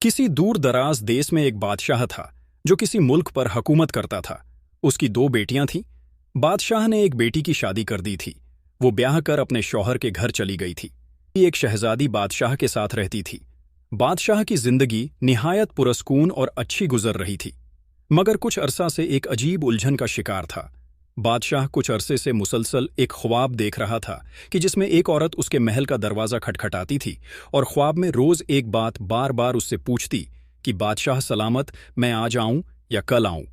किसी दूर दराज देश में एक बादशाह था जो किसी मुल्क पर हुकूमत करता था। उसकी दो बेटियां थीं। बादशाह ने एक बेटी की शादी कर दी थी। वो ब्याह कर अपने शौहर के घर चली गई थी। एक शहजादी बादशाह के साथ रहती थी। बादशाह की जिंदगी निहायत पुरस्कून और अच्छी गुजर रही थी, मगर कुछ अरसा से एक अजीब उलझन का शिकार था। बादशाह कुछ अरसे से मुसलसल एक ख्वाब देख रहा था कि जिसमें एक औरत उसके महल का दरवाज़ा खटखटाती थी और ख्वाब में रोज़ एक बात बार बार उससे पूछती कि बादशाह सलामत, मैं आज आऊं या कल आऊं।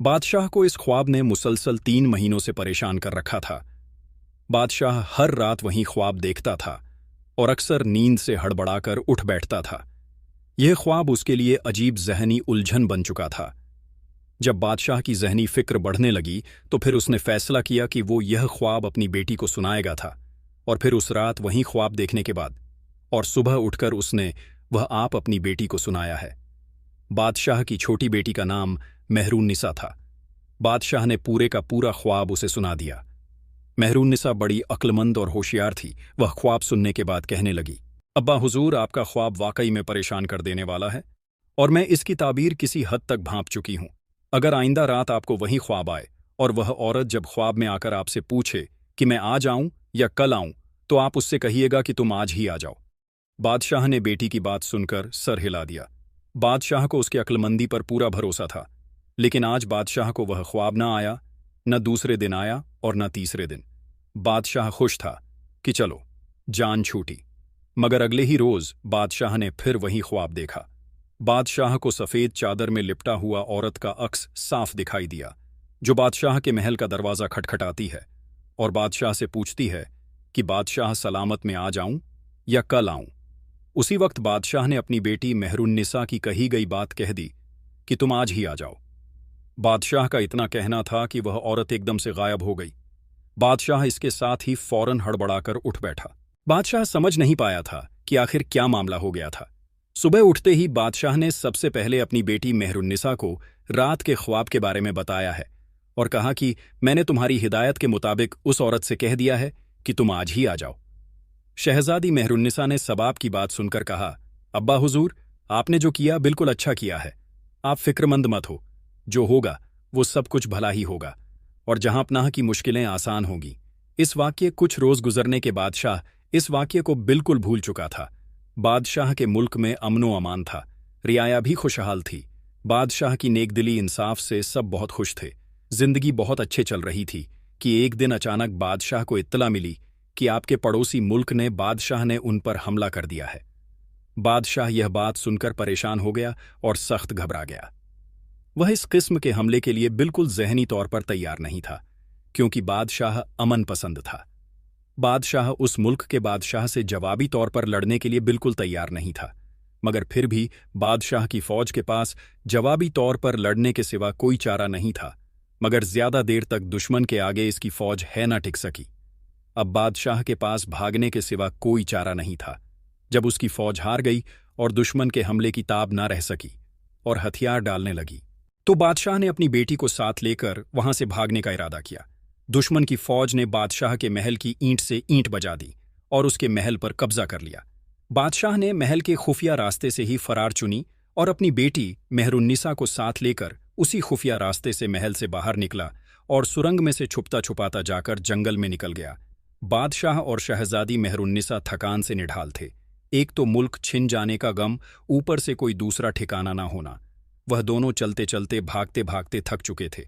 बादशाह को इस ख्वाब ने मुसलसल 3 महीनों से परेशान कर रखा था। बादशाह हर रात वहीं ख्वाब देखता था और अक्सर नींद से हड़बड़ाकर उठ बैठता था। यह ख्वाब उसके लिए अजीब जहनी उलझन बन चुका था। जब बादशाह की जहनी फिक्र बढ़ने लगी तो फिर उसने फैसला किया कि वो यह ख्वाब अपनी बेटी को सुनाएगा था। और फिर उस रात वहीं ख्वाब देखने के बाद और सुबह उठकर उसने वह आप अपनी बेटी को सुनाया है। बादशाह की छोटी बेटी का नाम मेहरुन्निसा था। बादशाह ने पूरे का पूरा ख्वाब उसे सुना दिया। मेहरुन्निसा बड़ी अक्लमंद और होशियार थी। वह ख्वाब सुनने के बाद कहने लगी, अब्बा हुजूर, आपका ख्वाब वाकई में परेशान कर देने वाला है और मैं इसकी ताबीर किसी हद तक भांप चुकी हूं। अगर आइंदा रात आपको वही ख्वाब आए और वह औरत जब ख्वाब में आकर आपसे पूछे कि मैं आज आऊं या कल आऊं, तो आप उससे कहिएगा कि तुम आज ही आ जाओ। बादशाह ने बेटी की बात सुनकर सर हिला दिया। बादशाह को उसकी अक्लमंदी पर पूरा भरोसा था, लेकिन आज बादशाह को वह ख्वाब न आया, न दूसरे दिन आया और न तीसरे दिन। बादशाह खुश था कि चलो जान छूटी, मगर अगले ही रोज बादशाह ने फिर वही ख्वाब देखा। बादशाह को सफ़ेद चादर में लिपटा हुआ औरत का अक्स साफ दिखाई दिया, जो बादशाह के महल का दरवाज़ा खटखटाती है और बादशाह से पूछती है कि बादशाह सलामत, में आ जाऊं या कल आऊं। उसी वक्त बादशाह ने अपनी बेटी मेहरुन्निसा की कही गई बात कह दी कि तुम आज ही आ जाओ। बादशाह का इतना कहना था कि वह औरत एकदम से गायब हो गई। बादशाह इसके साथ ही फौरन हड़बड़ाकर उठ बैठा। बादशाह समझ नहीं पाया था कि आखिर क्या मामला हो गया था। सुबह उठते ही बादशाह ने सबसे पहले अपनी बेटी मेहरुन्निसा को रात के ख्वाब के बारे में बताया है और कहा कि मैंने तुम्हारी हिदायत के मुताबिक उस औरत से कह दिया है कि तुम आज ही आ जाओ। शहजादी मेहरुन्निसा ने सबाब की बात सुनकर कहा, अब्बा हुजूर, आपने जो किया बिल्कुल अच्छा किया है। आप फिक्रमंद मत हो, जो होगा वो सब कुछ भला ही होगा और जहां पनाह की मुश्किलें आसान होंगी। इस वाक्य कुछ रोज गुजरने के बादशाह इस वाक्य को बिल्कुल भूल चुका था। बादशाह के मुल्क में अमनो अमान था, रियाया भी खुशहाल थी। बादशाह की नेकदिली इंसाफ से सब बहुत खुश थे। जिंदगी बहुत अच्छे चल रही थी कि एक दिन अचानक बादशाह को इत्तला मिली कि आपके पड़ोसी मुल्क ने बादशाह ने उन पर हमला कर दिया है। बादशाह यह बात सुनकर परेशान हो गया और सख्त घबरा गया। वह इस किस्म के हमले के लिए बिल्कुल ज़हनी तौर पर तैयार नहीं था, क्योंकि बादशाह अमन पसंद था। बादशाह उस मुल्क के बादशाह से जवाबी तौर पर लड़ने के लिए बिल्कुल तैयार नहीं था, मगर फिर भी बादशाह की फौज के पास जवाबी तौर पर लड़ने के सिवा कोई चारा नहीं था। मगर ज्यादा देर तक दुश्मन के आगे इसकी फौज है ना टिक सकी। अब बादशाह के पास भागने के सिवा कोई चारा नहीं था। जब उसकी फौज हार गई और दुश्मन के हमले की ताब ना रह सकी और हथियार डालने लगी, तो बादशाह ने अपनी बेटी को साथ लेकर वहां से भागने का इरादा किया। दुश्मन की फौज ने बादशाह के महल की ईंट से ईंट बजा दी और उसके महल पर कब्जा कर लिया। बादशाह ने महल के खुफिया रास्ते से ही फरार चुनी और अपनी बेटी मेहरुन्निसा को साथ लेकर उसी खुफिया रास्ते से महल से बाहर निकला और सुरंग में से छुपता छुपाता जाकर जंगल में निकल गया। बादशाह और शहजादी मेहरुन्निसा थकान से निढाल थे। एक तो मुल्क छिन जाने का गम, ऊपर से कोई दूसरा ठिकाना ना होना। वह दोनों चलते चलते भागते भागते थक चुके थे।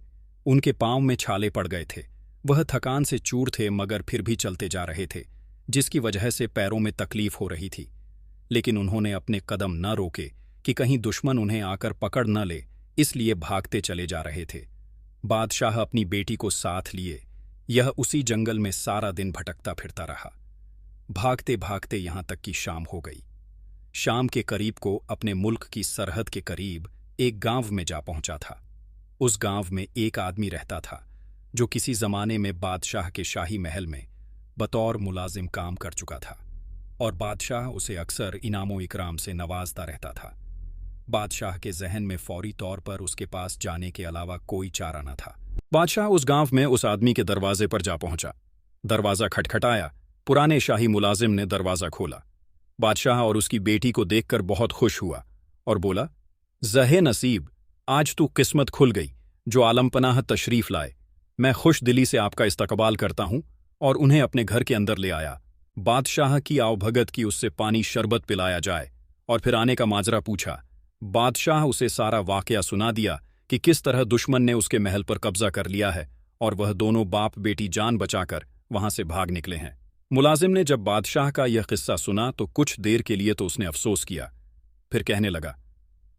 उनके पांव में छाले पड़ गए थे। वह थकान से चूर थे, मगर फिर भी चलते जा रहे थे, जिसकी वजह से पैरों में तकलीफ हो रही थी। लेकिन उन्होंने अपने कदम न रोके कि कहीं दुश्मन उन्हें आकर पकड़ न ले, इसलिए भागते चले जा रहे थे। बादशाह अपनी बेटी को साथ लिए यह उसी जंगल में सारा दिन भटकता फिरता रहा। भागते भागते यहां तक कि शाम हो गई। शाम के करीब को अपने मुल्क की सरहद के करीब एक गांव में जा पहुंचा था। उस गांव में एक आदमी रहता था जो किसी जमाने में बादशाह के शाही महल में बतौर मुलाजिम काम कर चुका था और बादशाह उसे अक्सर इनामो इकराम से नवाजता रहता था। बादशाह के जहन में फौरी तौर पर उसके पास जाने के अलावा कोई चारा न था। बादशाह उस गांव में उस आदमी के दरवाजे पर जा पहुंचा। दरवाज़ा खटखटाया। पुराने शाही मुलाजिम ने दरवाज़ा खोला। बादशाह और उसकी बेटी को देखकर बहुत खुश हुआ और बोला, ज़हे नसीब, आज तू किस्मत खुल गई जो आलमपनाह तशरीफ लाए। मैं खुश दिली से आपका इस्तकबाल करता हूं और उन्हें अपने घर के अंदर ले आया। बादशाह की आवभगत की उससे पानी शरबत पिलाया जाए और फिर आने का माजरा पूछा। बादशाह उसे सारा वाकया सुना दिया कि किस तरह दुश्मन ने उसके महल पर कब्जा कर लिया है और वह दोनों बाप बेटी जान बचाकर वहां से भाग निकले हैं। मुलाजिम ने जब बादशाह का यह किस्सा सुना तो कुछ देर के लिए तो उसने अफसोस किया, फिर कहने लगा,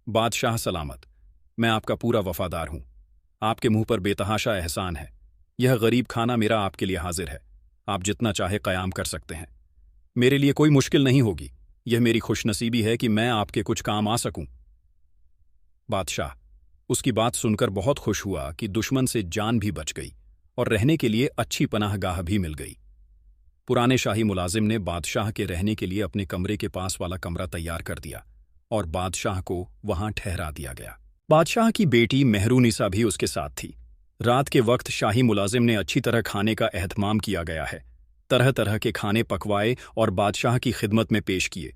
बादशाह सलामत, मैं आपका पूरा वफादार हूं। आपके मुंह पर बेतहाशा एहसान है। यह गरीब खाना मेरा आपके लिए हाजिर है। आप जितना चाहे कयाम कर सकते हैं। मेरे लिए कोई मुश्किल नहीं होगी। यह मेरी खुशनसीबी है कि मैं आपके कुछ काम आ सकूं। बादशाह उसकी बात सुनकर बहुत खुश हुआ कि दुश्मन से जान भी बच गई और रहने के लिए अच्छी पनाहगाह भी मिल गई। पुराने शाही मुलाजिम ने बादशाह के रहने के लिए अपने कमरे के पास वाला कमरा तैयार कर दिया और बादशाह को वहां ठहरा दिया गया। बादशाह की बेटी मेहरुनिसा भी उसके साथ थी। रात के वक्त शाही मुलाजिम ने अच्छी तरह खाने का एहतमाम किया गया है। तरह तरह के खाने पकवाए और बादशाह की खिदमत में पेश किए।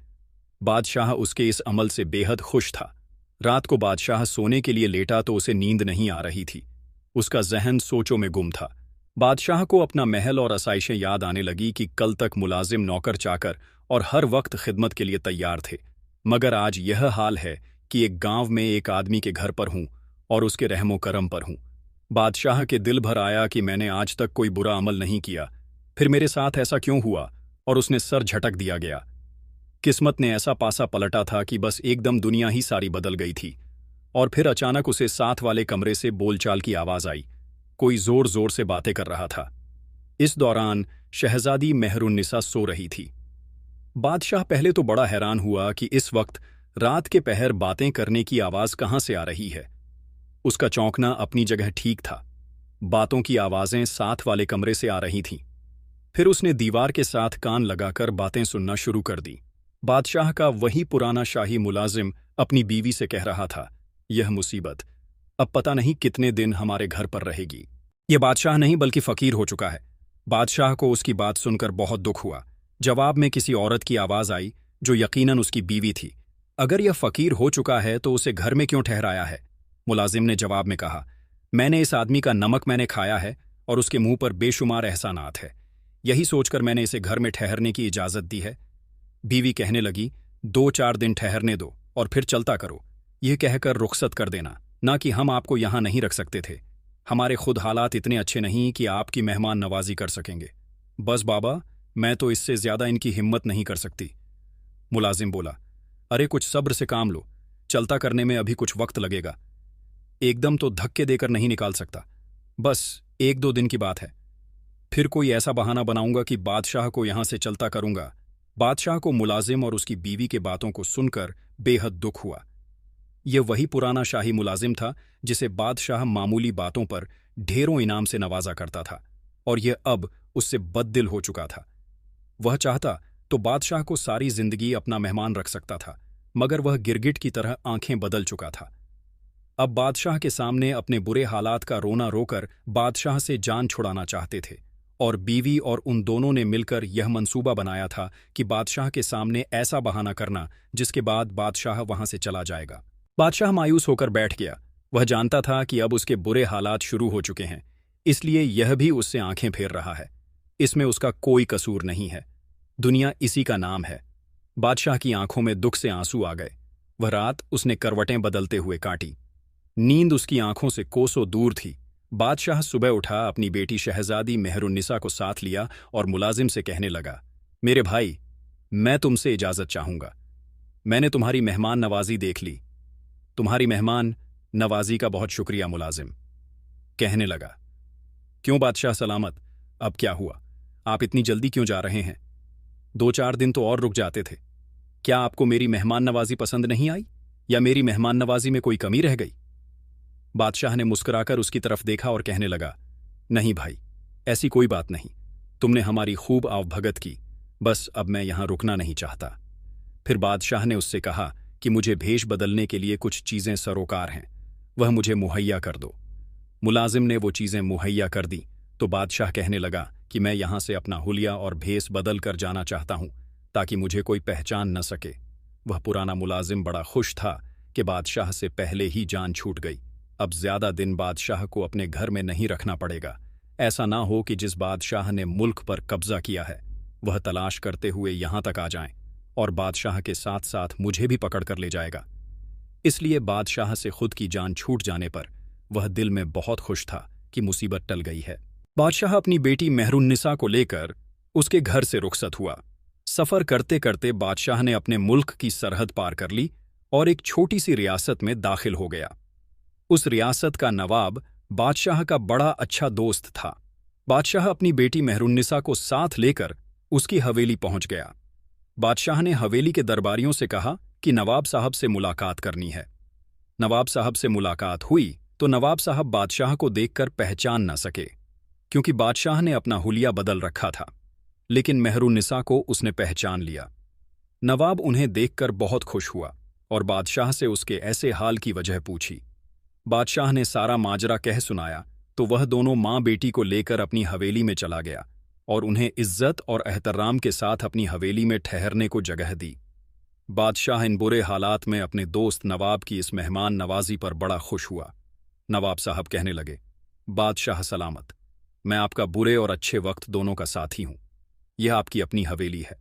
बादशाह उसके इस अमल से बेहद खुश था। रात को बादशाह सोने के लिए लेटा तो उसे नींद नहीं आ रही थी। उसका जहन सोचों में गुम था। बादशाह को अपना महल और आसाइशें याद आने लगी कि कल तक मुलाजिम नौकर चाकर और हर वक्त खिदमत के लिए तैयार थे, मगर आज यह हाल है कि एक गांव में एक आदमी के घर पर हूं और उसके रहमो करम पर हूं। बादशाह के दिल भर आया कि मैंने आज तक कोई बुरा अमल नहीं किया, फिर मेरे साथ ऐसा क्यों हुआ, और उसने सर झटक दिया गया। किस्मत ने ऐसा पासा पलटा था कि बस एकदम दुनिया ही सारी बदल गई थी। और फिर अचानक उसे साथ वाले कमरे से बोलचाल की आवाज आई। कोई जोर जोर से बातें कर रहा था। इस दौरान शहजादी मेहरुन्निसा सो रही थी। बादशाह पहले तो बड़ा हैरान हुआ कि इस वक्त रात के पहर बातें करने की आवाज कहां से आ रही है। उसका चौंकना अपनी जगह ठीक था। बातों की आवाजें साथ वाले कमरे से आ रही थीं। फिर उसने दीवार के साथ कान लगाकर बातें सुनना शुरू कर दी। बादशाह का वही पुराना शाही मुलाजिम अपनी बीवी से कह रहा था, यह मुसीबत अब पता नहीं कितने दिन हमारे घर पर रहेगी। यह बादशाह नहीं बल्कि फकीर हो चुका है। बादशाह को उसकी बात सुनकर बहुत दुख हुआ। जवाब में किसी औरत की आवाज आई जो यकीनन उसकी बीवी थी। अगर यह फकीर हो चुका है तो उसे घर में क्यों ठहराया है? मुलाजिम ने जवाब में कहा, मैंने इस आदमी का नमक मैंने खाया है और उसके मुंह पर बेशुमार एहसानात है। यही सोचकर मैंने इसे घर में ठहरने की इजाजत दी है। बीवी कहने लगी, 2-4 दिन ठहरने दो और फिर चलता करो। यह कहकर रुखसत कर देना, ना कि हम आपको यहां नहीं रख सकते थे। हमारे खुद हालात इतने अच्छे नहीं कि आपकी मेहमान नवाजी कर सकेंगे। बस बाबा, मैं तो इससे ज्यादा इनकी हिम्मत नहीं कर सकती। मुलाजिम बोला, अरे कुछ सब्र से काम लो, चलता करने में अभी कुछ वक्त लगेगा। एकदम तो धक्के देकर नहीं निकाल सकता। बस 1-2 दिन की बात है। फिर कोई ऐसा बहाना बनाऊंगा कि बादशाह को यहां से चलता करूंगा। बादशाह को मुलाजिम और उसकी बीवी के बातों को सुनकर बेहद दुख हुआ। यह वही पुराना शाही मुलाजिम था जिसे बादशाह मामूली बातों पर ढेरों इनाम से नवाजा करता था, और यह अब उससे बददिल हो चुका था। वह चाहता तो बादशाह को सारी जिंदगी अपना मेहमान रख सकता था, मगर वह गिरगिट की तरह आंखें बदल चुका था। अब बादशाह के सामने अपने बुरे हालात का रोना रोकर बादशाह से जान छुड़ाना चाहते थे, और बीवी और उन दोनों ने मिलकर यह मंसूबा बनाया था कि बादशाह के सामने ऐसा बहाना करना जिसके बाद बादशाह वहां से चला जाएगा। बादशाह मायूस होकर बैठ गया। वह जानता था कि अब उसके बुरे हालात शुरू हो चुके हैं, इसलिए यह भी उससे आंखें फेर रहा है। इसमें उसका कोई कसूर नहीं है। दुनिया इसी का नाम है। बादशाह की आंखों में दुख से आंसू आ गए। वह रात उसने करवटें बदलते हुए काटी। नींद उसकी आंखों से कोसों दूर थी। बादशाह सुबह उठा, अपनी बेटी शहजादी मेहरुन्निसा को साथ लिया और मुलाजिम से कहने लगा, मेरे भाई, मैं तुमसे इजाजत चाहूंगा। मैंने तुम्हारी मेहमान नवाजी देख ली। तुम्हारी मेहमान नवाजी का बहुत शुक्रिया। मुलाजिम कहने लगा, क्यों बादशाह सलामत, अब क्या हुआ? आप इतनी जल्दी क्यों जा रहे हैं? 2-4 दिन तो और रुक जाते थे। क्या आपको मेरी मेहमान नवाजी पसंद नहीं आई, या मेरी मेहमान नवाजी में कोई कमी रह गई? बादशाह ने मुस्कुराकर उसकी तरफ देखा और कहने लगा, नहीं भाई, ऐसी कोई बात नहीं। तुमने हमारी खूब आवभगत की, बस अब मैं यहां रुकना नहीं चाहता। फिर बादशाह ने उससे कहा कि मुझे भेष बदलने के लिए कुछ चीजें सरोकार हैं, वह मुझे मुहैया कर दो। मुलाजिम ने वो चीजें मुहैया कर दी तो बादशाह कहने लगा कि मैं यहां से अपना हुलिया और भेष बदल कर जाना चाहता हूं, ताकि मुझे कोई पहचान न सके। वह पुराना मुलाजिम बड़ा खुश था कि बादशाह से पहले ही जान छूट गई। अब ज्यादा दिन बादशाह को अपने घर में नहीं रखना पड़ेगा। ऐसा ना हो कि जिस बादशाह ने मुल्क पर कब्जा किया है वह तलाश करते हुए यहां तक आ जाएं और बादशाह के साथ साथ मुझे भी पकड़ कर ले जाएगा। इसलिए बादशाह से खुद की जान छूट जाने पर वह दिल में बहुत खुश था कि मुसीबत टल गई है। बादशाह अपनी बेटी मेहरुन्निसा को लेकर उसके घर से रुखसत हुआ। सफर करते करते बादशाह ने अपने मुल्क की सरहद पार कर ली और एक छोटी सी रियासत में दाखिल हो गया। उस रियासत का नवाब बादशाह का बड़ा अच्छा दोस्त था। बादशाह अपनी बेटी मेहरुन्निसा को साथ लेकर उसकी हवेली पहुंच गया। बादशाह ने हवेली के दरबारियों से कहा कि नवाब साहब से मुलाकात करनी है। नवाब साहब से मुलाकात हुई तो नवाब साहब बादशाह को देखकर पहचान न सके, क्योंकि बादशाह ने अपना हुलिया बदल रखा था, लेकिन मेहरुन्निसा को उसने पहचान लिया। नवाब उन्हें देखकर बहुत खुश हुआ और बादशाह से उसके ऐसे हाल की वजह पूछी। बादशाह ने सारा माजरा कह सुनाया तो वह दोनों माँ बेटी को लेकर अपनी हवेली में चला गया और उन्हें इज्जत और एहतराम के साथ अपनी हवेली में ठहरने को जगह दी। बादशाह इन बुरे हालात में अपने दोस्त नवाब की इस मेहमान नवाजी पर बड़ा खुश हुआ। नवाब साहब कहने लगे, बादशाह सलामत, मैं आपका बुरे और अच्छे वक्त दोनों का साथी हूं। यह आपकी अपनी हवेली है,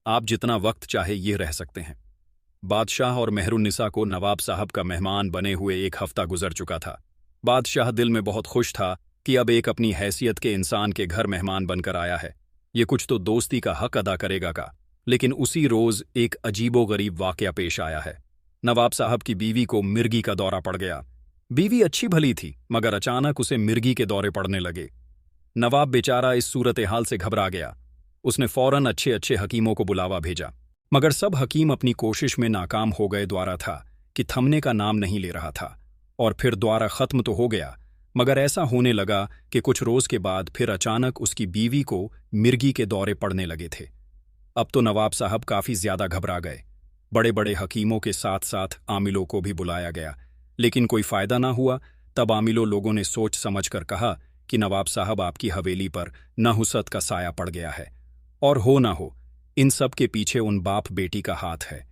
आप जितना वक्त चाहे ये रह सकते हैं। बादशाह और मेहरुन्निसा को नवाब साहब का मेहमान बने हुए 1 हफ्ता गुजर चुका था। बादशाह दिल में बहुत खुश था कि अब एक अपनी हैसियत के इंसान के घर मेहमान बनकर आया है, ये कुछ तो दोस्ती का हक अदा करेगा का। लेकिन उसी रोज एक अजीबोगरीब वाकया पेश आया है। नवाब साहब की बीवी को मिर्गी का दौरा पड़ गया। बीवी अच्छी भली थी, मगर अचानक उसे मिर्गी के दौरे पड़ने लगे। नवाब बेचारा इस सूरत हाल से घबरा गया। उसने फौरन अच्छे अच्छे हकीमों को बुलावा भेजा, मगर सब हकीम अपनी कोशिश में नाकाम हो गए। द्वारा था कि थमने का नाम नहीं ले रहा था, और फिर द्वारा खत्म तो हो गया, मगर ऐसा होने लगा कि कुछ रोज के बाद फिर अचानक उसकी बीवी को मिर्गी के दौरे पड़ने लगे थे। अब तो नवाब साहब काफी ज्यादा घबरा गए। बड़े बड़े हकीमों के साथ साथ आमिलों को भी बुलाया गया, लेकिन कोई फायदा ना हुआ। तब आमिलों लोगों ने सोच समझकर कहा कि नवाब साहब आपकी हवेली पर नहुसत का साया पड़ गया है, और हो ना हो इन सब के पीछे उन बाप बेटी का हाथ है।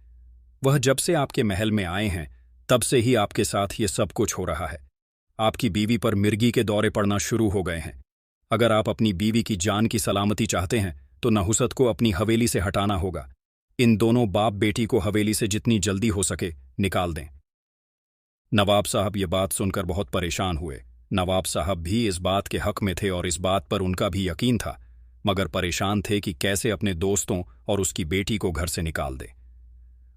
वह जब से आपके महल में आए हैं तब से ही आपके साथ ये सब कुछ हो रहा है। आपकी बीवी पर मिर्गी के दौरे पड़ना शुरू हो गए हैं। अगर आप अपनी बीवी की जान की सलामती चाहते हैं तो नहुसत को अपनी हवेली से हटाना होगा। इन दोनों बाप बेटी को हवेली से जितनी जल्दी हो सके निकाल दें। नवाब साहब ये बात सुनकर बहुत परेशान हुए। नवाब साहब भी इस बात के हक में थे और इस बात पर उनका भी यकीन था, मगर परेशान थे कि कैसे अपने दोस्तों और उसकी बेटी को घर से निकाल दे।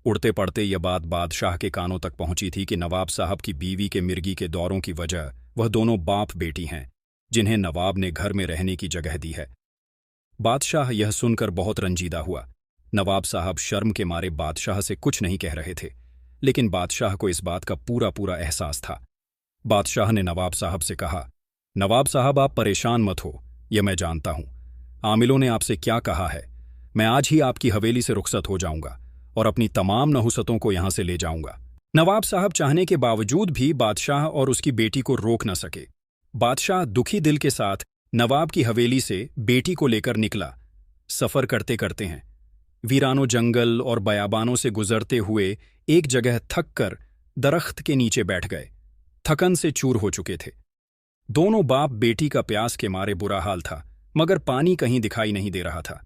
उड़ते पड़ते यह बात बादशाह के कानों तक पहुंची थी कि नवाब साहब की बीवी के मिर्गी के दौरों की वजह वह दोनों बाप बेटी हैं जिन्हें नवाब ने घर में रहने की जगह दी है। बादशाह यह सुनकर बहुत रंजीदा हुआ। नवाब साहब शर्म के मारे बादशाह से कुछ नहीं कह रहे थे, लेकिन बादशाह को इस बात का पूरा पूरा एहसास था। बादशाह ने नवाब साहब से कहा, नवाब साहब आप परेशान मत हो, यह मैं जानता हूं। आमिलों ने आपसे क्या कहा है, मैं आज ही आपकी हवेली से रुखसत हो जाऊंगा और अपनी तमाम नहुसतों को यहां से ले जाऊंगा। नवाब साहब चाहने के बावजूद भी बादशाह और उसकी बेटी को रोक न सके। बादशाह दुखी दिल के साथ नवाब की हवेली से बेटी को लेकर निकला। सफर करते करते हैं वीरानो जंगल और बयाबानों से गुजरते हुए एक जगह थक कर दरख्त के नीचे बैठ गए। थकन से चूर हो चुके थे। दोनों बाप बेटी का प्यास के मारे बुरा हाल था, मगर पानी कहीं दिखाई नहीं दे रहा था।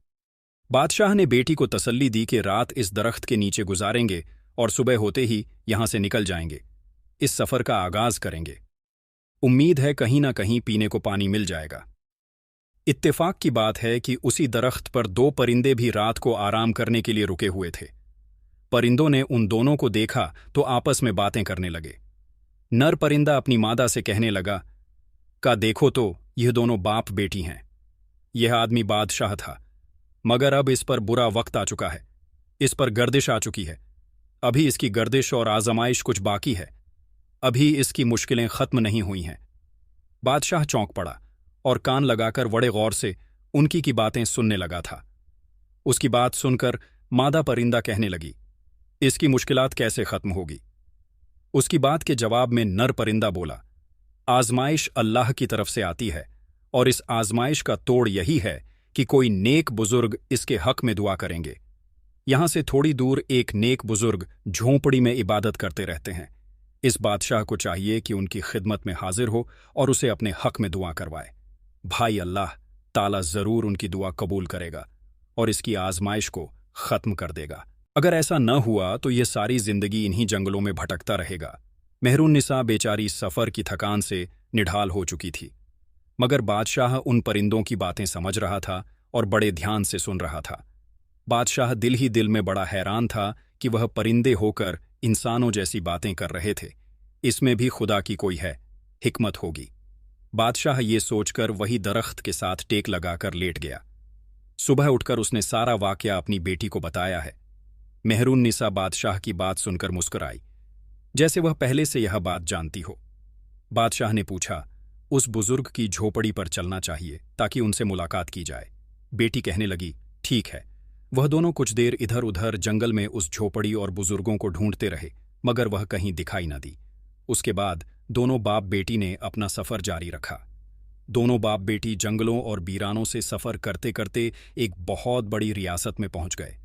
बादशाह ने बेटी को तसल्ली दी कि रात इस दरख्त के नीचे गुजारेंगे और सुबह होते ही यहां से निकल जाएंगे, इस सफर का आगाज करेंगे। उम्मीद है कहीं ना कहीं पीने को पानी मिल जाएगा। इत्तेफाक की बात है कि उसी दरख्त पर 2 परिंदे भी रात को आराम करने के लिए रुके हुए थे। परिंदों ने उन दोनों को देखा तो आपस में बातें करने लगे। नर परिंदा अपनी मादा से कहने लगा, का देखो तो यह दोनों बाप बेटी हैं। यह आदमी बादशाह था, मगर अब इस पर बुरा वक्त आ चुका है। इस पर गर्दिश आ चुकी है। अभी इसकी गर्दिश और आजमाइश कुछ बाकी है। अभी इसकी मुश्किलें खत्म नहीं हुई हैं। बादशाह चौंक पड़ा और कान लगाकर बड़े गौर से उनकी की बातें सुनने लगा था। उसकी बात सुनकर मादा परिंदा कहने लगी, इसकी मुश्किलात कैसे खत्म होगी। उसकी बात के जवाब में नर परिंदा बोला, आजमाइश अल्लाह की तरफ से आती है और इस आजमाइश का तोड़ यही है कि कोई नेक बुजुर्ग इसके हक में दुआ करेंगे। यहां से थोड़ी दूर एक नेक बुजुर्ग झोंपड़ी में इबादत करते रहते हैं। इस बादशाह को चाहिए कि उनकी खिदमत में हाजिर हो और उसे अपने हक में दुआ करवाए। भाई अल्लाह ताला जरूर उनकी दुआ कबूल करेगा और इसकी आजमाइश को खत्म कर देगा। अगर ऐसा न हुआ तो यह सारी जिंदगी इन्हीं जंगलों में भटकता रहेगा। मेहरुन्निसा बेचारी सफर की थकान से निढाल हो चुकी थी, मगर बादशाह उन परिंदों की बातें समझ रहा था और बड़े ध्यान से सुन रहा था। बादशाह दिल ही दिल में बड़ा हैरान था कि वह परिंदे होकर इंसानों जैसी बातें कर रहे थे। इसमें भी खुदा की कोई हिकमत होगी। बादशाह ये सोचकर वही दरख्त के साथ टेक लगाकर लेट गया। सुबह उठकर उसने सारा वाकया अपनी बेटी को बताया है। मेहरुन्निसा बादशाह की बात सुनकर मुस्कुराई, जैसे वह पहले से यह बात जानती हो। बादशाह ने पूछा, उस बुजुर्ग की झोपड़ी पर चलना चाहिए ताकि उनसे मुलाकात की जाए। बेटी कहने लगी, ठीक है। वह दोनों कुछ देर इधर उधर जंगल में उस झोपड़ी और बुजुर्गों को ढूंढते रहे, मगर वह कहीं दिखाई न दी। उसके बाद दोनों बाप बेटी ने अपना सफर जारी रखा। दोनों बाप बेटी जंगलों और बीरानों से सफर करते करते एक बहुत बड़ी रियासत में पहुंच गए।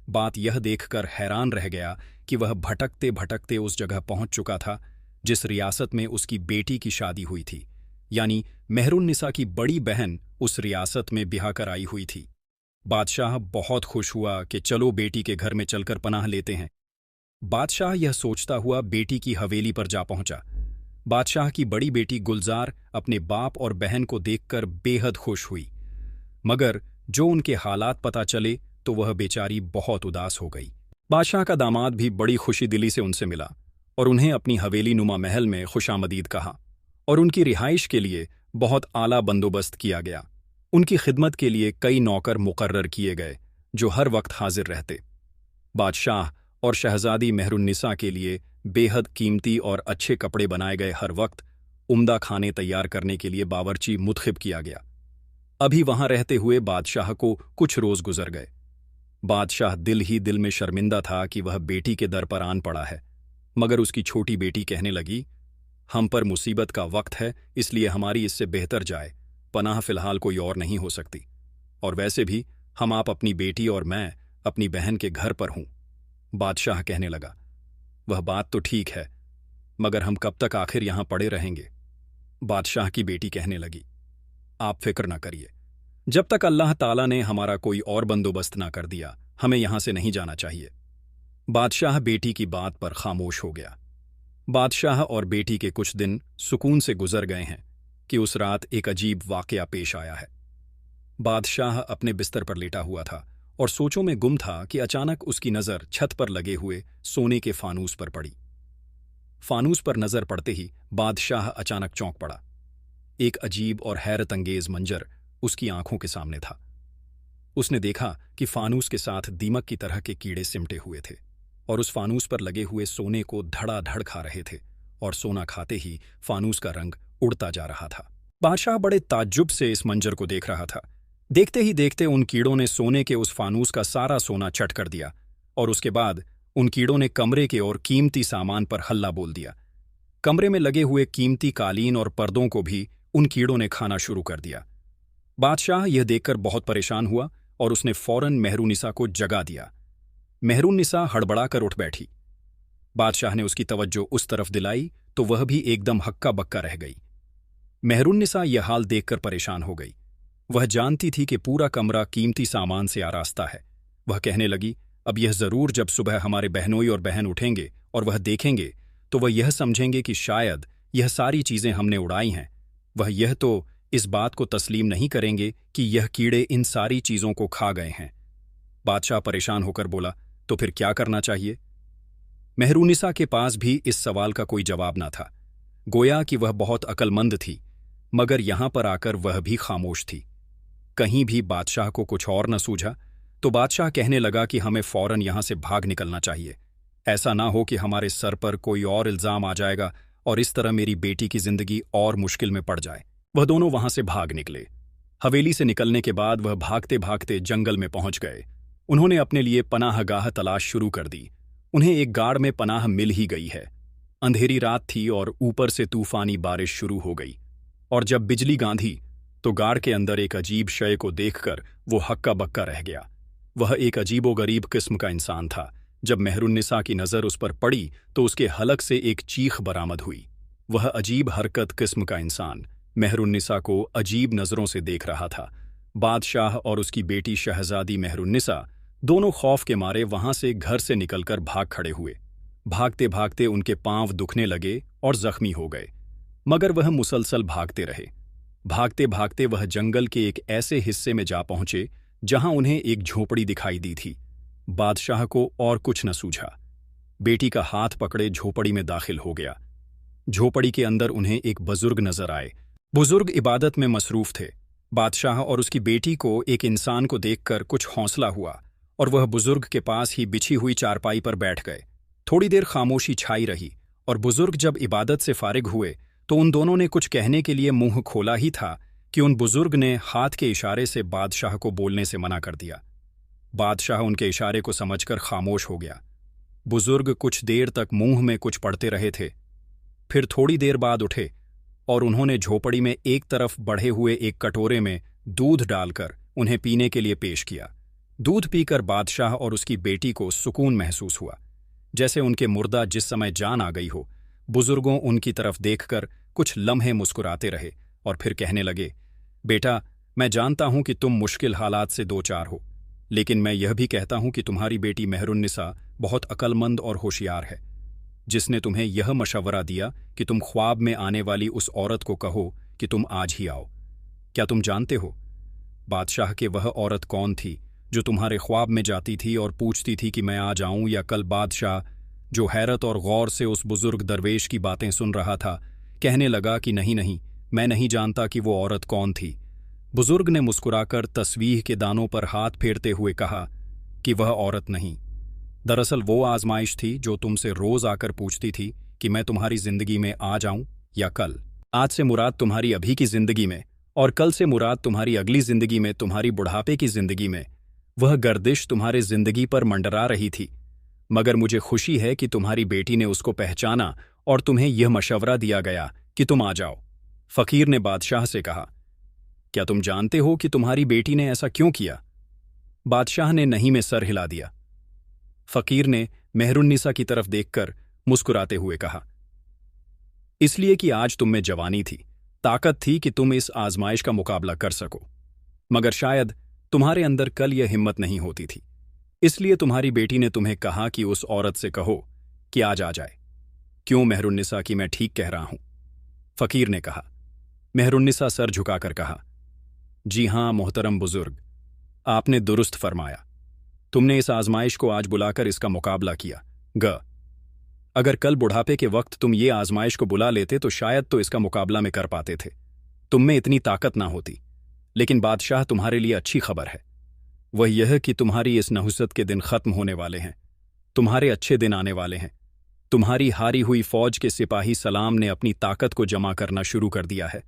बात यह देखकर हैरान रह गया कि वह भटकते भटकते उस जगह पहुंच चुका था जिस रियासत में उसकी बेटी की शादी हुई थी, यानी मेहरुन्निसा की बड़ी बहन उस रियासत में ब्याह कर आई हुई थी। बादशाह बहुत खुश हुआ कि चलो बेटी के घर में चलकर पनाह लेते हैं। बादशाह यह सोचता हुआ बेटी की हवेली पर जा पहुंचा। बादशाह की बड़ी बेटी गुलजार अपने बाप और बहन को देखकर बेहद खुश हुई, मगर जो उनके हालात पता चले तो वह बेचारी बहुत उदास हो गई। बादशाह का दामाद भी बड़ी खुशी दिली से उनसे मिला और उन्हें अपनी हवेली नुमा महल में खुशामदीद कहा और उनकी रिहाइश के लिए बहुत आला बंदोबस्त किया गया। उनकी खिदमत के लिए कई नौकर मुकर्रर किए गए जो हर वक्त हाजिर रहते। बादशाह और शहजादी मेहरुन्निसा के लिए बेहद कीमती और अच्छे कपड़े बनाए गए। हर वक्त उम्दा खाने तैयार करने के लिए बावर्ची मुतखिब किया गया। अभी वहां रहते हुए बादशाह को कुछ रोज गुजर गए। बादशाह दिल ही दिल में शर्मिंदा था कि वह बेटी के दर पर आन पड़ा है, मगर उसकी छोटी बेटी कहने लगी, हम पर मुसीबत का वक्त है, इसलिए हमारी इससे बेहतर जाए पनाह फिलहाल कोई और नहीं हो सकती, और वैसे भी हम आप अपनी बेटी और मैं अपनी बहन के घर पर हूं। बादशाह कहने लगा, वह बात तो ठीक है, मगर हम कब तक आखिर यहां पड़े रहेंगे। बादशाह की बेटी कहने लगी, आप फिक्र ना करिए, जब तक अल्लाह ताला ने हमारा कोई और बंदोबस्त ना कर दिया हमें यहां से नहीं जाना चाहिए। बादशाह बेटी की बात पर खामोश हो गया। बादशाह और बेटी के कुछ दिन सुकून से गुजर गए हैं कि उस रात एक अजीब वाकया पेश आया है। बादशाह अपने बिस्तर पर लेटा हुआ था और सोचों में गुम था कि अचानक उसकी नज़र छत पर लगे हुए सोने के फानूस पर पड़ी। फानूस पर नज़र पड़ते ही बादशाह अचानक चौंक पड़ा। एक अजीब और हैरत अंगेज मंजर उसकी आंखों के सामने था। उसने देखा कि फानूस के साथ दीमक की तरह के कीड़े सिमटे हुए थे और उस फानूस पर लगे हुए सोने को धड़ाधड़ खा रहे थे, और सोना खाते ही फानूस का रंग उड़ता जा रहा था। बादशाह बड़े ताज्जुब से इस मंजर को देख रहा था। देखते ही देखते उन कीड़ों ने सोने के उस फानूस का सारा सोना चट कर दिया, और उसके बाद उन कीड़ों ने कमरे के और कीमती सामान पर हल्ला बोल दिया। कमरे में लगे हुए कीमती कालीन और पर्दों को भी उन कीड़ों ने खाना शुरू कर दिया। बादशाह यह देखकर बहुत परेशान हुआ और उसने फौरन मेहरुन्निसा को जगा दिया। मेहरुन्निसा हड़बड़ाकर उठ बैठी। बादशाह ने उसकी तवज्जो उस तरफ दिलाई तो वह भी एकदम हक्का बक्का रह गई। मेहरुन्निसा यह हाल देखकर परेशान हो गई। वह जानती थी कि पूरा कमरा कीमती सामान से आरास्ता है। वह कहने लगी, अब यह जरूर जब सुबह हमारे बहनोई और बहन उठेंगे और वह देखेंगे तो वह यह समझेंगे कि शायद यह सारी चीजें हमने उड़ाई हैं। वह यह तो इस बात को तस्लीम नहीं करेंगे कि यह कीड़े इन सारी चीजों को खा गए हैं। बादशाह परेशान होकर बोला, तो फिर क्या करना चाहिए? मेहरुन्निसा के पास भी इस सवाल का कोई जवाब न था। गोया कि वह बहुत अक्लमंद थी, मगर यहां पर आकर वह भी खामोश थी। कहीं भी बादशाह को कुछ और न सूझा तो बादशाह कहने लगा कि हमें फौरन यहां से भाग निकलना चाहिए। ऐसा ना हो कि हमारे सर पर कोई और इल्जाम आ जाएगा और इस तरह मेरी बेटी की जिंदगी और मुश्किल में पड़ जाए। वह दोनों वहां से भाग निकले। हवेली से निकलने के बाद वह भागते भागते जंगल में पहुंच गए। उन्होंने अपने लिए पनाहगाह तलाश शुरू कर दी। उन्हें एक गाड़ में पनाह मिल ही गई है। अंधेरी रात थी और ऊपर से तूफानी बारिश शुरू हो गई, और जब बिजली गांधी तो गाड़ के अंदर एक अजीब शय को देखकर वो हक्का बक्का रह गया। वह एक अजीबोगरीब किस्म का इंसान था। जब मेहरुन्निसा की नज़र उस पर पड़ी तो उसके हलक से एक चीख बरामद हुई। वह अजीब हरकत किस्म का इंसान मेहरुन्निसा को अजीब नज़रों से देख रहा था। बादशाह और उसकी बेटी शहजादी मेहरुन्निसा दोनों खौफ के मारे वहां से घर से निकलकर भाग खड़े हुए। भागते भागते उनके पांव दुखने लगे और जख्मी हो गए, मगर वह मुसलसल भागते रहे। भागते भागते वह जंगल के एक ऐसे हिस्से में जा पहुंचे जहां उन्हें एक झोपड़ी दिखाई दी थी। बादशाह को और कुछ न सूझा। बेटी का हाथ पकड़े झोपड़ी में दाखिल हो गया। झोपड़ी के अंदर उन्हें एक बुजुर्ग नजर आए। बुजुर्ग इबादत में मसरूफ थे। बादशाह और उसकी बेटी को एक इंसान को देखकर कुछ हौसला हुआ और वह बुजुर्ग के पास ही बिछी हुई चारपाई पर बैठ गए। थोड़ी देर खामोशी छाई रही और बुजुर्ग जब इबादत से फारिग हुए तो उन दोनों ने कुछ कहने के लिए मुंह खोला ही था कि उन बुजुर्ग ने हाथ के इशारे से बादशाह को बोलने से मना कर दिया। बादशाह उनके इशारे को समझकर खामोश हो गया। बुजुर्ग कुछ देर तक मुंह में कुछ पढ़ते रहे थे, फिर थोड़ी देर बाद उठे और उन्होंने झोपड़ी में एक तरफ बढ़े हुए एक कटोरे में दूध डालकर उन्हें पीने के लिए पेश किया। दूध पीकर बादशाह और उसकी बेटी को सुकून महसूस हुआ, जैसे उनके मुर्दा जिस समय जान आ गई हो। बुजुर्गों उनकी तरफ देखकर कुछ लम्हे मुस्कुराते रहे और फिर कहने लगे, बेटा, मैं जानता हूं कि तुम मुश्किल हालात से दो चार हो, लेकिन मैं यह भी कहता हूं कि तुम्हारी बेटी मेहरुन्निसा बहुत अक्लमंद और होशियार है, जिसने तुम्हें यह मशवरा दिया कि तुम ख्वाब में आने वाली उस औरत को कहो कि तुम आज ही आओ। क्या तुम जानते हो बादशाह कि वह औरत कौन थी जो तुम्हारे ख्वाब में जाती थी और पूछती थी कि मैं आ जाऊं या कल? बादशाह, जो हैरत और गौर से उस बुजुर्ग दरवेश की बातें सुन रहा था, कहने लगा कि नहीं नहीं, मैं नहीं जानता कि वो औरत कौन थी। बुजुर्ग ने मुस्कुराकर तस्वीह के दानों पर हाथ फेरते हुए कहा कि वह औरत नहीं, दरअसल वो आजमाइश थी जो तुमसे रोज आकर पूछती थी कि मैं तुम्हारी जिंदगी में आ जाऊं या कल। आज से मुराद तुम्हारी अभी की जिंदगी में और कल से मुराद तुम्हारी अगली जिंदगी में, तुम्हारी बुढ़ापे की जिंदगी में। वह गर्दिश तुम्हारे जिंदगी पर मंडरा रही थी, मगर मुझे खुशी है कि तुम्हारी बेटी ने उसको पहचाना और तुम्हें यह मशवरा दिया गया कि तुम आ जाओ। फकीर ने बादशाह से कहा, क्या तुम जानते हो कि तुम्हारी बेटी ने ऐसा क्यों किया? बादशाह ने नहीं में सर हिला दिया। फकीर ने मेहरुन्निसा की तरफ देखकर मुस्कुराते हुए कहा, इसलिए कि आज तुम में जवानी थी, ताकत थी कि तुम इस आजमाइश का मुकाबला कर सको, मगर शायद तुम्हारे अंदर कल यह हिम्मत नहीं होती थी, इसलिए तुम्हारी बेटी ने तुम्हें कहा कि उस औरत से कहो कि आज आ जाए। क्यों मेहरुन्निसा, कि मैं ठीक कह रहा हूं? फकीर ने कहा। मेहरुन्निसा सर झुकाकर कहा, जी हां मोहतरम बुजुर्ग, आपने दुरुस्त फरमाया। तुमने इस आजमाइश को आज बुलाकर इसका मुकाबला किया। अगर कल बुढ़ापे के वक्त तुम ये आजमाइश को बुला लेते तो शायद तो इसका मुकाबला में कर पाते थे, तुम में इतनी ताकत ना होती। लेकिन बादशाह, तुम्हारे लिए अच्छी खबर है, वह यह कि तुम्हारी इस नहुसत के दिन खत्म होने वाले हैं, तुम्हारे अच्छे दिन आने वाले हैं। तुम्हारी हारी हुई फौज के सिपाही सलाम ने अपनी ताकत को जमा करना शुरू कर दिया है।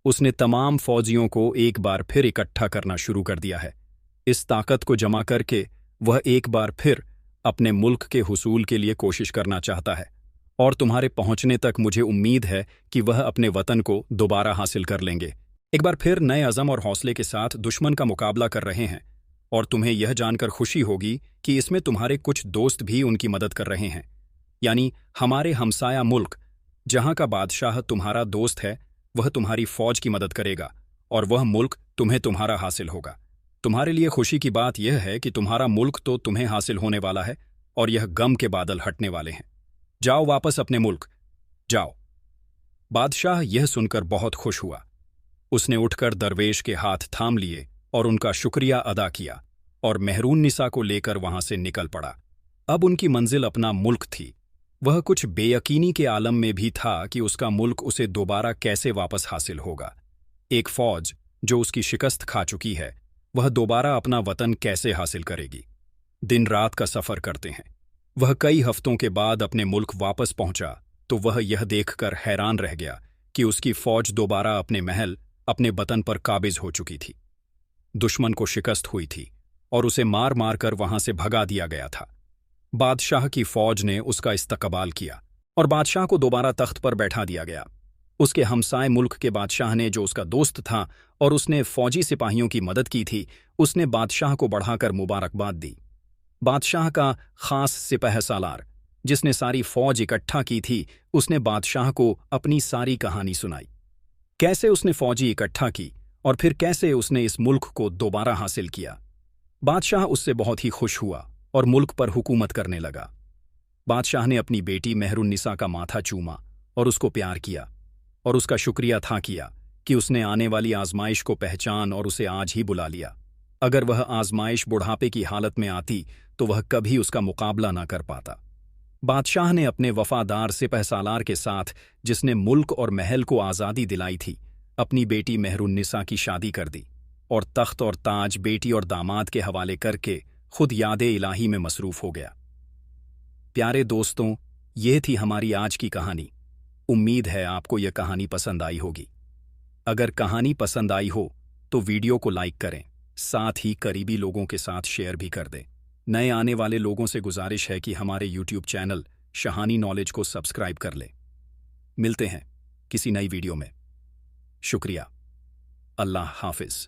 उसने तमाम फौजियों को एक बार फिर इकट्ठा करना शुरू कर दिया है। इस ताकत को जमा करके वह एक बार फिर अपने मुल्क के हुसूल के लिए कोशिश करना चाहता है, और तुम्हारे पहुंचने तक मुझे उम्मीद है कि वह अपने वतन को दोबारा हासिल कर लेंगे। एक बार फिर नए अज़म और हौसले के साथ दुश्मन का मुकाबला कर रहे हैं, और तुम्हें यह जानकर खुशी होगी कि इसमें तुम्हारे कुछ दोस्त भी उनकी मदद कर रहे हैं। यानी हमारे हमसाया मुल्क, जहां का बादशाह तुम्हारा दोस्त है, वह तुम्हारी फौज की मदद करेगा और वह मुल्क तुम्हें तुम्हारा हासिल होगा। तुम्हारे लिए खुशी की बात यह है कि तुम्हारा मुल्क तो तुम्हें हासिल होने वाला है और यह गम के बादल हटने वाले हैं। जाओ वापस अपने मुल्क, जाओ। बादशाह यह सुनकर बहुत खुश हुआ। उसने उठकर दरवेश के हाथ थाम लिए और उनका शुक्रिया अदा किया और मेहरुन्निसा को लेकर वहां से निकल पड़ा। अब उनकी मंजिल अपना मुल्क थी। वह कुछ बेयकीनी के आलम में भी था कि उसका मुल्क उसे दोबारा कैसे वापस हासिल होगा। एक फौज जो उसकी शिकस्त खा चुकी है, वह दोबारा अपना वतन कैसे हासिल करेगी? दिन रात का सफर करते हैं। वह कई हफ्तों के बाद अपने मुल्क वापस पहुंचा तो वह यह देखकर हैरान रह गया कि उसकी फौज दोबारा अपने महल, अपने वतन पर काबिज हो चुकी थी। दुश्मन को शिकस्त हुई थी और उसे मार मार कर वहां से भगा दिया गया था। बादशाह की फौज ने उसका इस्तकबाल किया और बादशाह को दोबारा तख्त पर बैठा दिया गया। उसके हमसाए मुल्क के बादशाह ने, जो उसका दोस्त था और उसने फौजी सिपाहियों की मदद की थी, उसने बादशाह को बढ़ाकर मुबारकबाद दी। बादशाह का खास सिपह सालार, जिसने सारी फौज इकट्ठा की थी, उसने बादशाह को अपनी सारी कहानी सुनाई। कैसे उसने फौजी इकट्ठा की और फिर कैसे उसने इस मुल्क को दोबारा हासिल किया। बादशाह उससे बहुत ही खुश हुआ और मुल्क पर हुकूमत करने लगा। बादशाह ने अपनी बेटी मेहरुन्निसा का माथा चूमा और उसको प्यार किया और उसका शुक्रिया था किया कि उसने आने वाली आजमाइश को पहचान और उसे आज ही बुला लिया। अगर वह आजमाइश बुढ़ापे की हालत में आती तो वह कभी उसका मुकाबला ना कर पाता। बादशाह ने अपने वफादार सिपह सालार के साथ, जिसने मुल्क और महल को आज़ादी दिलाई थी, अपनी बेटी मेहरुन्निसा की शादी कर दी और तख्त और ताज बेटी और दामाद के हवाले करके खुद यादे इलाही में मसरूफ हो गया। प्यारे दोस्तों, ये थी हमारी आज की कहानी। उम्मीद है आपको यह कहानी पसंद आई होगी। अगर कहानी पसंद आई हो तो वीडियो को लाइक करें, साथ ही करीबी लोगों के साथ शेयर भी कर दें। नए आने वाले लोगों से गुजारिश है कि हमारे YouTube चैनल शहानी नॉलेज को सब्सक्राइब कर लें। मिलते हैं किसी नई वीडियो में। शुक्रिया। अल्लाह हाफिज।